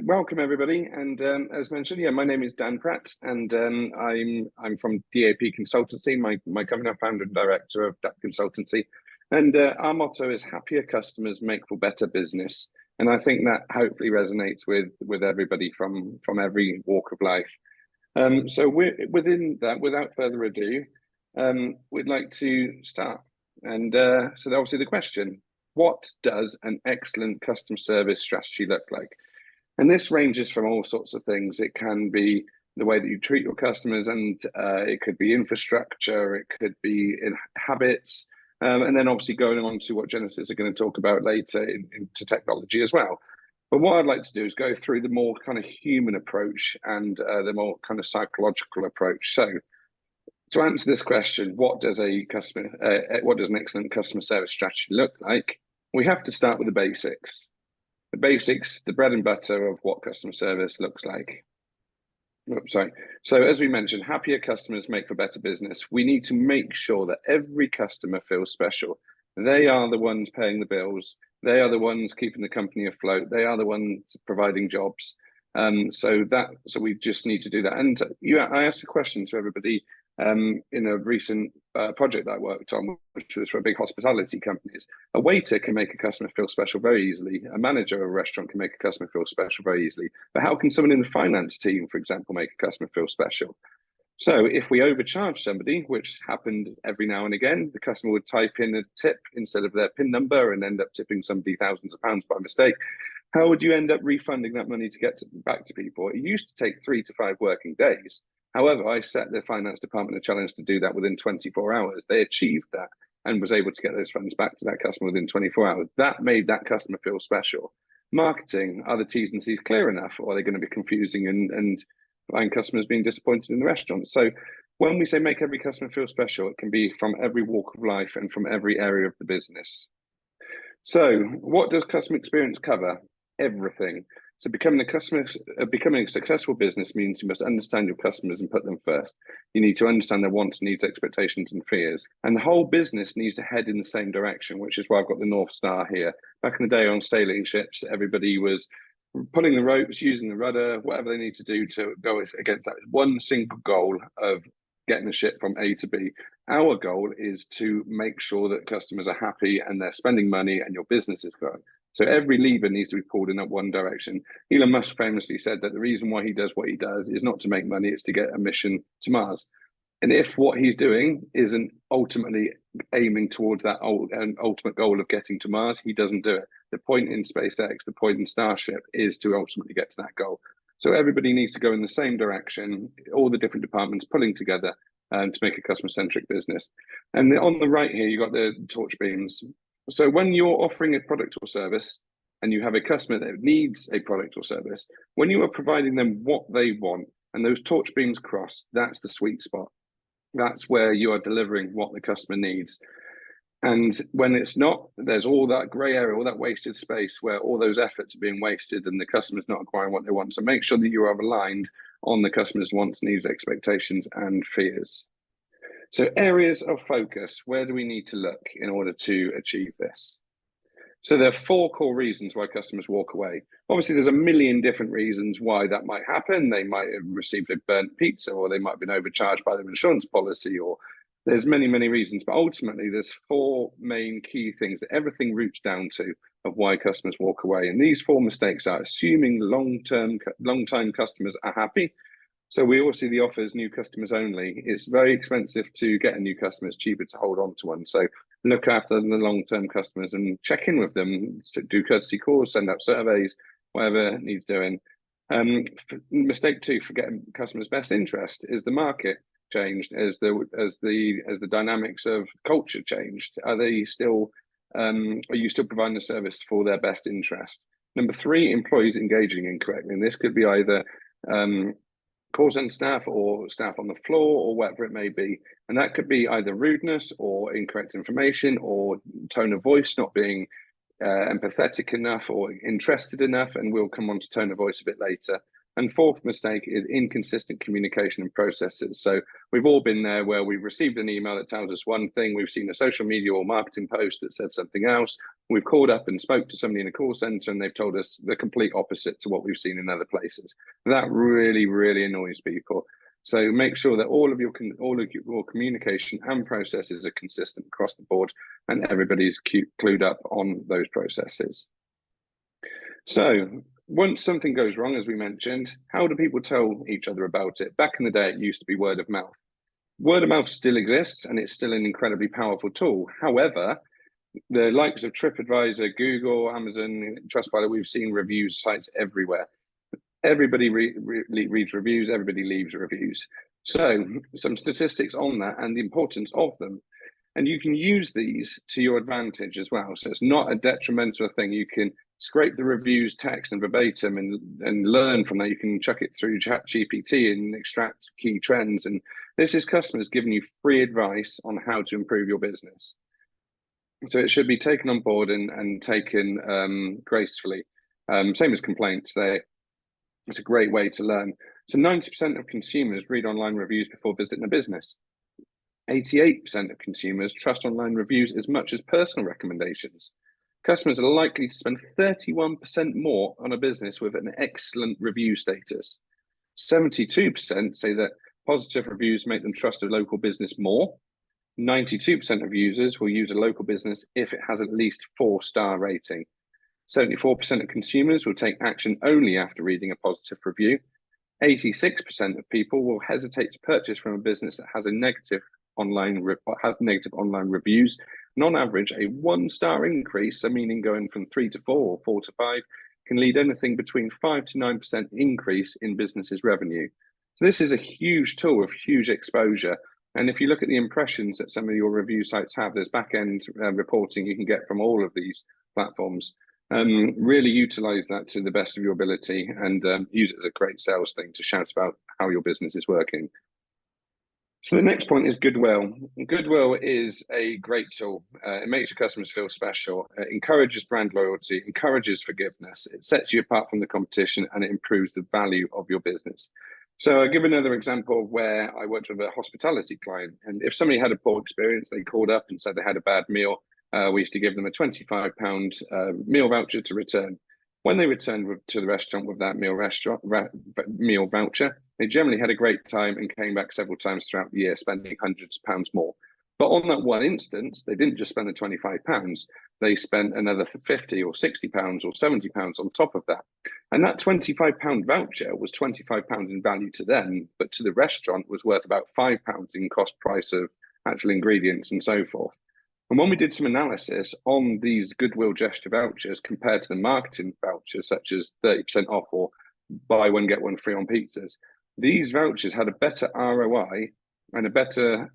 welcome everybody. And as mentioned, yeah, my name is Dan Pratt, and I'm from DAP Consultancy. My company, I'm founder and director of DAP Consultancy, and our motto is "Happier customers make for better business." And I think that hopefully resonates with everybody from every walk of life. So we're within that. Without further ado, we'd like to start. And so obviously the question: what does an excellent customer service strategy look like? And this ranges from all sorts of things. It can be the way that you treat your customers, and it could be infrastructure, it could be in habits, and then obviously going on to what Genesis are going to talk about later into technology as well. But what I'd like to do is go through the more kind of human approach and the more kind of psychological approach. So to answer this question, what does an excellent customer service strategy look like? We have to start with the basics. The basics, the bread and butter of what customer service looks like. So as we mentioned, happier customers make for better business. We need to make sure that every customer feels special. They are the ones paying the bills. They are the ones keeping the company afloat. They are the ones providing jobs. So we just need to do that. And I asked a question to everybody in a recent project that I worked on, which was for a big hospitality company. A waiter can make a customer feel special very easily. A manager of a restaurant can make a customer feel special very easily. But how can someone in the finance team, for example, make a customer feel special? So if we overcharge somebody, which happened every now and again, the customer would type in a tip instead of their PIN number and end up tipping somebody thousands of pounds by mistake. How would you end up refunding that money to get back to people? It used to take 3 to 5 working days. However, I set the finance department a challenge to do that within 24 hours. They achieved that and was able to get those funds back to that customer within 24 hours. That made that customer feel special. Marketing, are the T's and C's clear enough, or are they going to be confusing and find customers being disappointed in the restaurant? So when we say make every customer feel special, it can be from every walk of life and from every area of the business. So what does customer experience cover? Everything. So becoming a successful business means you must understand your customers and put them first. You need to understand their wants, needs, expectations, and fears. And the whole business needs to head in the same direction, which is why I've got the North Star here. Back in the day on sailing ships, everybody was pulling the ropes, using the rudder, whatever they need to do to go against that one single goal of getting the ship from A to B. Our goal is to make sure that customers are happy and they're spending money and your business is growing. So every lever needs to be pulled in that one direction. Elon Musk famously said that the reason why he does what he does is not to make money, it's to get a mission to Mars. And if what he's doing isn't ultimately aiming towards that ultimate goal of getting to Mars, he doesn't do it. The point in SpaceX, the point in Starship is to ultimately get to that goal. So everybody needs to go in the same direction, all the different departments pulling together to make a customer-centric business. And on the right here, you've got the torch beams. So when you're offering a product or service and you have a customer that needs a product or service, when you are providing them what they want and those torch beams cross, that's the sweet spot. That's where you are delivering what the customer needs. And when it's not, there's all that gray area, all that wasted space where all those efforts are being wasted and the customer's not acquiring what they want. So make sure that you are aligned on the customer's wants, needs, expectations, and fears. So areas of focus, where do we need to look in order to achieve this? So there are 4 core reasons why customers walk away. Obviously, there's a million different reasons why that might happen. They might have received a burnt pizza, or they might have been overcharged by their insurance policy, or there's many, many reasons. But ultimately, there's 4 main key things that everything roots down to of why customers walk away. And these 4 mistakes are assuming long-time customers are happy. So we all see the offers new customers only. It's very expensive to get a new customer. It's cheaper to hold on to one. So look after the long-term customers and check in with them. Do courtesy calls, send out surveys, whatever needs doing. Mistake 2, forgetting customers' best interest. Is the market changed? As the dynamics of culture changed? Are you still providing a service for their best interest? Number 3, employees engaging incorrectly. And this could be either call center staff or staff on the floor or whatever it may be. And that could be either rudeness or incorrect information or tone of voice not being empathetic enough or interested enough. And we'll come on to tone of voice a bit later. And fourth mistake is inconsistent communication and processes. So we've all been there where we've received an email that tells us one thing, we've seen a social media or marketing post that said something else, we've called up and spoke to somebody in a call center and they've told us the complete opposite to what we've seen in other places. That really, really annoys people. So make sure that all of your communication and processes are consistent across the board and everybody's clued up on those processes. So once something goes wrong, as we mentioned, how do people tell each other about it? Back in the day, it used to be word of mouth. Word of mouth still exists and it's still an incredibly powerful tool. However, the likes of TripAdvisor, Google, Amazon, Trustpilot, we've seen review sites everywhere. Everybody reads reviews, everybody leaves reviews. So some statistics on that and the importance of them. And you can use these to your advantage as well. So it's not a detrimental thing. You can scrape the reviews text and verbatim and learn from that. You can chuck it through ChatGPT and extract key trends. And this is customers giving you free advice on how to improve your business. So it should be taken on board and taken gracefully. Same as complaints. It's a great way to learn. So 90% of consumers read online reviews before visiting a business. 88% of consumers trust online reviews as much as personal recommendations. Customers are likely to spend 31% more on a business with an excellent review status. 72% say that positive reviews make them trust a local business more. 92% of users will use a local business if it has at least 4-star rating. 74% of consumers will take action only after reading a positive review. 86% of people will hesitate to purchase from a business that has negative online reviews. And on average, a 1-star increase, so meaning going from 3 to 4 or 4 to 5, can lead anything between 5 to 9% increase in businesses' revenue. So this is a huge tool with huge exposure. And if you look at the impressions that some of your review sites have, there's back-end reporting you can get from all of these platforms. Really utilize that to the best of your ability and use it as a great sales thing to shout about how your business is working. So the next point is goodwill. Goodwill is a great tool. It makes your customers feel special. It encourages brand loyalty, encourages forgiveness. It sets you apart from the competition and it improves the value of your business. So I'll give another example of where I worked with a hospitality client. And if somebody had a poor experience, they called up and said they had a bad meal. We used to give them a £25 meal voucher to return. When they returned to the restaurant with that meal voucher, they generally had a great time and came back several times throughout the year, spending hundreds of pounds more. But on that one instance, they didn't just spend the £25, they spent another £50 or £60 or £70 on top of that. And that £25 voucher was £25 in value to them, but to the restaurant was worth about £5 in cost price of actual ingredients and so forth. And when we did some analysis on these goodwill gesture vouchers compared to the marketing vouchers, such as 30% off or buy one, get one free on pizzas, these vouchers had a better ROI and a better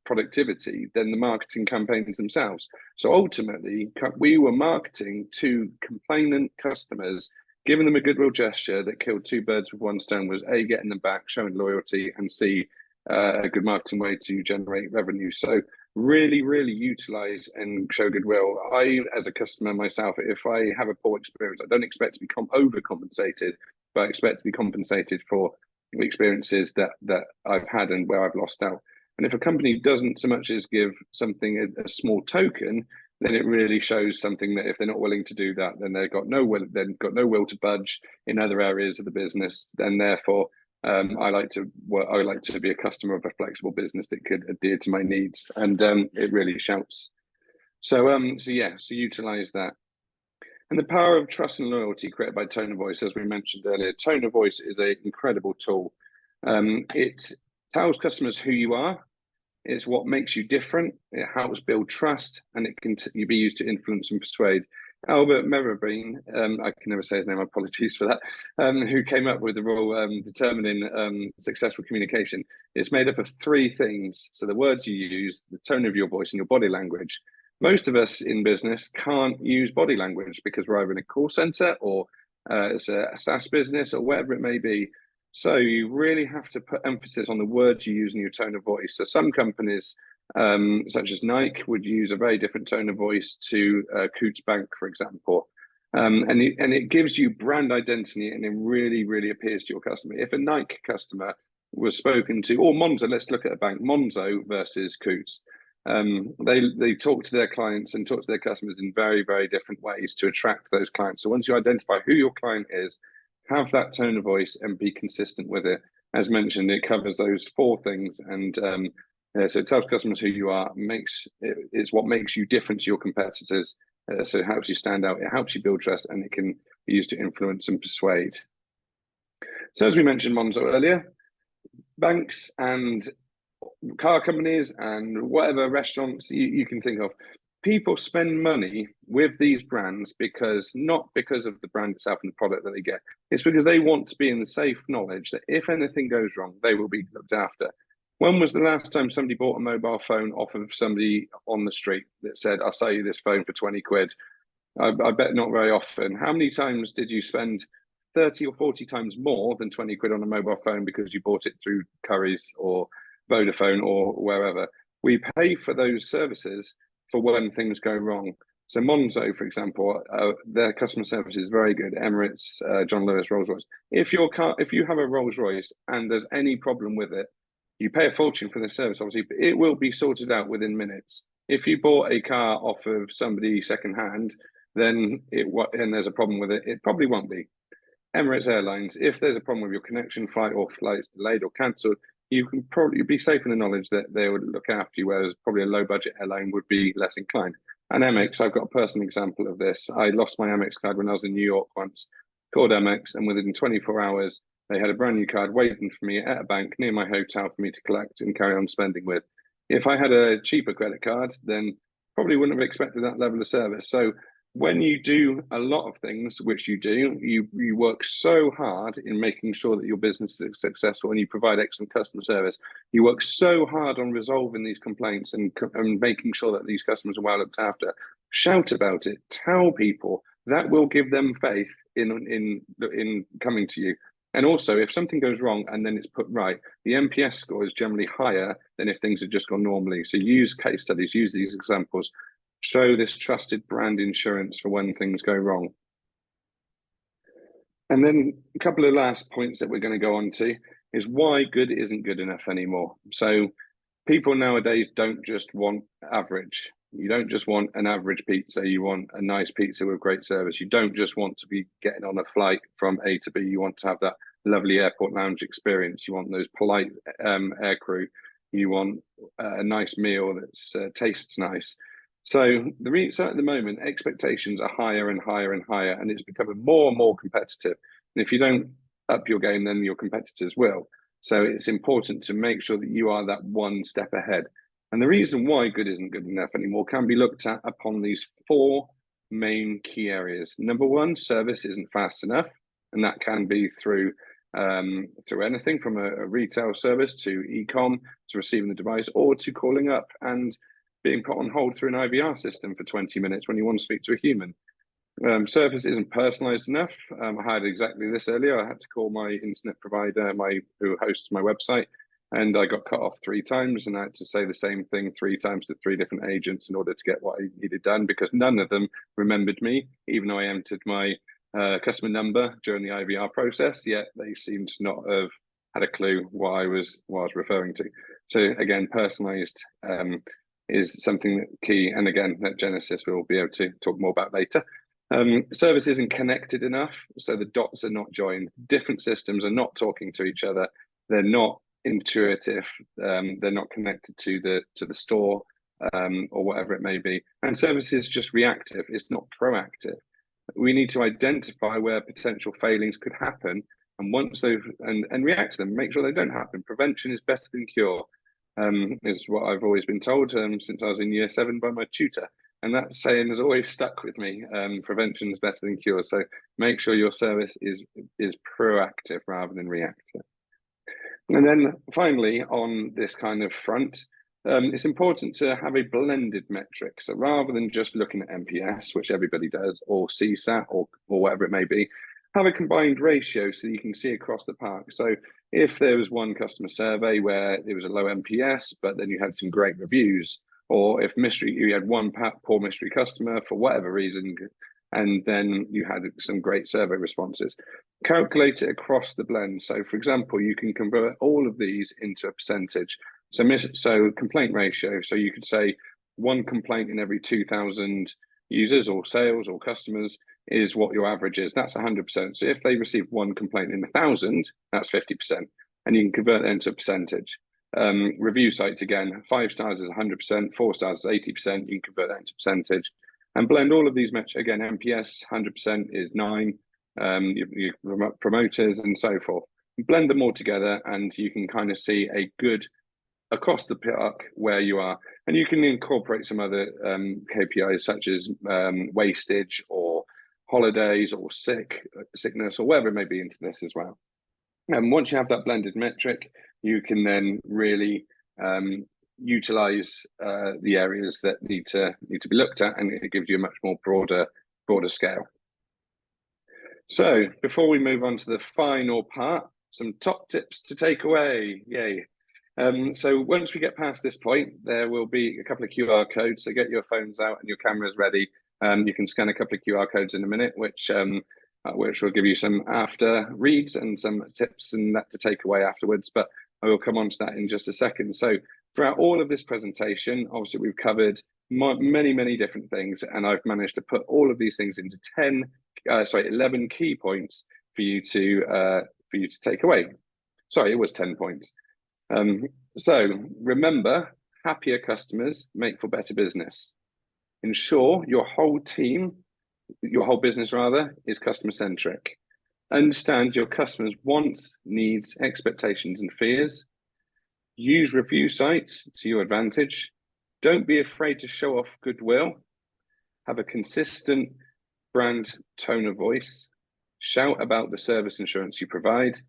productivity than the marketing campaigns themselves. So ultimately, we were marketing to complainant customers, giving them a goodwill gesture that killed 2 birds with 1 stone, was A, getting them back, showing loyalty, and C, a good marketing way to generate revenue. So really, really utilize and show goodwill. I, as a customer myself, if I have a poor experience, I don't expect to become overcompensated, but I expect to be compensated for the experiences that I've had and where I've lost out. And if a company doesn't so much as give something a small token, then it really shows something that if they're not willing to do that, then they've got no will to budge in other areas of the business. Then therefore, I like to be a customer of a flexible business that could adhere to my needs, and it really shouts. So utilize that. And the power of trust and loyalty created by tone of voice, as we mentioned earlier. Tone of voice is an incredible tool. It tells customers who you are. It's what makes you different. It helps build trust, and it can be used to influence and persuade. Albert Merivine, I can never say his name, apologies for that, who came up with the rule determining successful communication. It's made up of 3 things. So the words you use, the tone of your voice, and your body language. Most of us in business can't use body language because we're either in a call center or it's a SaaS business or whatever it may be. So you really have to put emphasis on the words you use and your tone of voice. So some companies, such as Nike, would use a very different tone of voice to Coutts Bank, for example. And it gives you brand identity, and it really, really appeals to your customer. If a Nike customer was spoken to, or Monzo, let's look at a bank, Monzo versus Coutts. They talk to their clients and talk to their customers in very, very different ways to attract those clients. So once you identify who your client is, have that tone of voice and be consistent with it. As mentioned, it covers those four things, and so it tells customers who you are. It's what makes you different to your competitors. So it helps you stand out. It helps you build trust, and it can be used to influence and persuade. So as we mentioned, Monzo earlier, banks and car companies and whatever restaurants you can think of, people spend money with these brands not because of the brand itself and the product that they get. It's because they want to be in the safe knowledge that if anything goes wrong, they will be looked after. When was the last time somebody bought a mobile phone off of somebody on the street that said, I'll sell you this phone for 20 quid? I bet not very often. How many times did you spend 30 or 40 times more than 20 quid on a mobile phone because you bought it through Currys or Vodafone or wherever? We pay for those services for when things go wrong. So Monzo, for example, their customer service is very good. Emirates, John Lewis, Rolls-Royce. If you have a Rolls-Royce and there's any problem with it, you pay a fortune for the service, obviously, but it will be sorted out within minutes. If you bought a car off of somebody secondhand, and there's a problem with it, it probably won't be. Emirates Airlines, if there's a problem with your connection, flight or flight's delayed or cancelled, you can probably be safe in the knowledge that they would look after you, whereas probably a low budget airline would be less inclined. And Amex, I've got a personal example of this. I lost my Amex card when I was in New York once, called Amex, and within 24 hours, they had a brand new card waiting for me at a bank near my hotel for me to collect and carry on spending with. If I had a cheaper credit card, then probably wouldn't have expected that level of service. So when you do a lot of things, which you do, you work so hard in making sure that your business is successful and you provide excellent customer service. You work so hard on resolving these complaints and making sure that these customers are well looked after. Shout about it. Tell people. That will give them faith in coming to you. And also, if something goes wrong and then it's put right, the NPS score is generally higher than if things had just gone normally. So use case studies, use these examples, show this trusted brand insurance for when things go wrong. And then a couple of last points that we're going to go on to is why good isn't good enough anymore. So people nowadays don't just want average. You don't just want an average pizza. You want a nice pizza with great service. You don't just want to be getting on a flight from A to B. You want to have that lovely airport lounge experience. You want those polite air crew. You want a nice meal that tastes nice. So at the moment, expectations are higher and higher and higher, and it's becoming more and more competitive. And if you don't up your game, then your competitors will. So it's important to make sure that you are that one step ahead. And the reason why good isn't good enough anymore can be looked at upon these four main key areas. Number one, service isn't fast enough, and that can be through anything from a retail service to e-com, to receiving the device, or to calling up and being put on hold through an IVR system for 20 minutes when you want to speak to a human. Service isn't personalized enough. I had exactly this earlier. I had to call my internet provider, who hosts my website, and I got cut off 3 times, and I had to say the same thing 3 times to 3 different agents in order to get what I needed done, because none of them remembered me, even though I entered my customer number during the IVR process, yet they seemed to not have had a clue what I was referring to. So again, personalized is something that key, and again, that Genesis will be able to talk more about later. Service isn't connected enough, so the dots are not joined. Different systems are not talking to each other. They're not intuitive. They're not connected to the store or whatever it may be. And service is just reactive. It's not proactive. We need to identify where potential failings could happen, and once they've and react to them, make sure they don't happen. Prevention is better than cure. Is what I've always been told since I was in year 7 by my tutor. And that saying has always stuck with me. Prevention is better than cure. So make sure your service is proactive rather than reactive. And then finally, on this kind of front, it's important to have a blended metric. So rather than just looking at NPS, which everybody does, or CSAT, or whatever it may be, have a combined ratio so you can see across the park. So if there was one customer survey where there was a low NPS, but then you had some great reviews, or if you had one poor mystery customer for whatever reason, and then you had some great survey responses. Calculate it across the blend. So for example, you can convert all of these into a percentage. So complaint ratio, so you could say one complaint in every 2,000 users or sales or customers is what your average is. That's 100%. So if they receive one complaint in 1,000, that's 50%, and you can convert that into a percentage. Review sites, again, 5 stars is 100%, 4 stars is 80%, you can convert that into percentage. And blend all of these metrics, again, NPS 100% is 9, your promoters and so forth. Blend them all together and you can kind of see a good across the park where you are. And you can incorporate some other KPIs such as wastage or holidays or sickness or whatever it may be into this as well. And once you have that blended metric, you can then really utilize the areas that need to be looked at, and it gives you a much more broader scale. So before we move on to the final part, some top tips to take away. Yay. So once we get past this point, there will be a couple of QR codes. So get your phones out and your cameras ready. You can scan a couple of QR codes in a minute, which will give you some after reads and some tips and that to take away afterwards. But I will come on to that in just a second. So throughout all of this presentation, obviously we've covered many different things, and I've managed to put all of these things into 11 key points for you to take away. Sorry, it was 10 points. So remember, happier customers make for better business. Ensure your whole team, your whole business rather, is customer centric. Understand your customers' wants, needs, expectations, and fears. Use review sites to your advantage. Don't be afraid to show off goodwill. Have a consistent brand tone of voice. Shout about the service insurance you provide.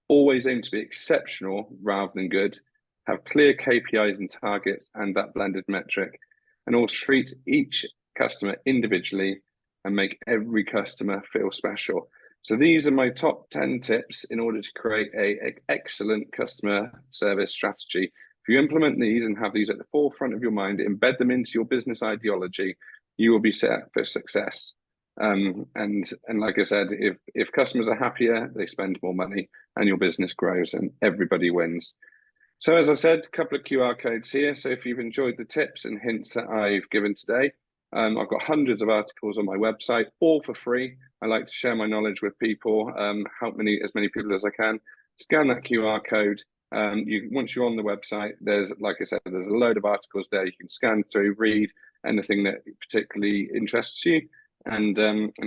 Always aim to be exceptional rather than good. Have clear KPIs and targets and that blended metric. And also treat each customer individually and make every customer feel special. So these are my top 10 tips in order to create an excellent customer service strategy. If you implement these and have these at the forefront of your mind, embed them into your business ideology, you will be set for success. And like I said, if customers are happier, they spend more money and your business grows and everybody wins. So as I said, a couple of QR codes here. So if you've enjoyed the tips and hints that I've given today, I've got hundreds of articles on my website, all for free. I like to share my knowledge with people, help as many people as I can. Scan that QR code. Once you're on the website, there's, like I said, there's a load of articles there. You can scan through, read anything that particularly interests you, and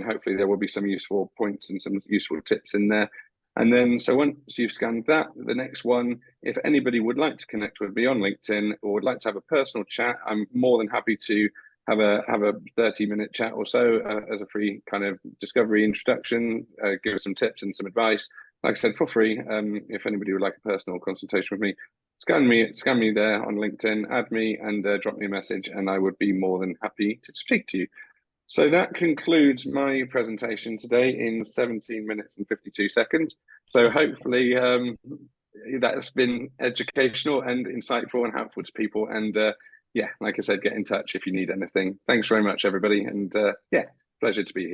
hopefully there will be some useful points and some useful tips in there. And then, so once you've scanned that, the next one, if anybody would like to connect with me on LinkedIn or would like to have a personal chat, I'm more than happy to have a 30-minute chat or so as a free kind of discovery introduction, give us some tips and some advice. Like I said, for free. If anybody would like a personal consultation with me, scan me there on LinkedIn, add me, and drop me a message, and I would be more than happy to speak to you. So that concludes my presentation today in 17 minutes and 52 seconds. So hopefully that's been educational and insightful and helpful to people. And yeah, like I said, get in touch if you need anything. Thanks very much, everybody. And yeah, pleasure to be here.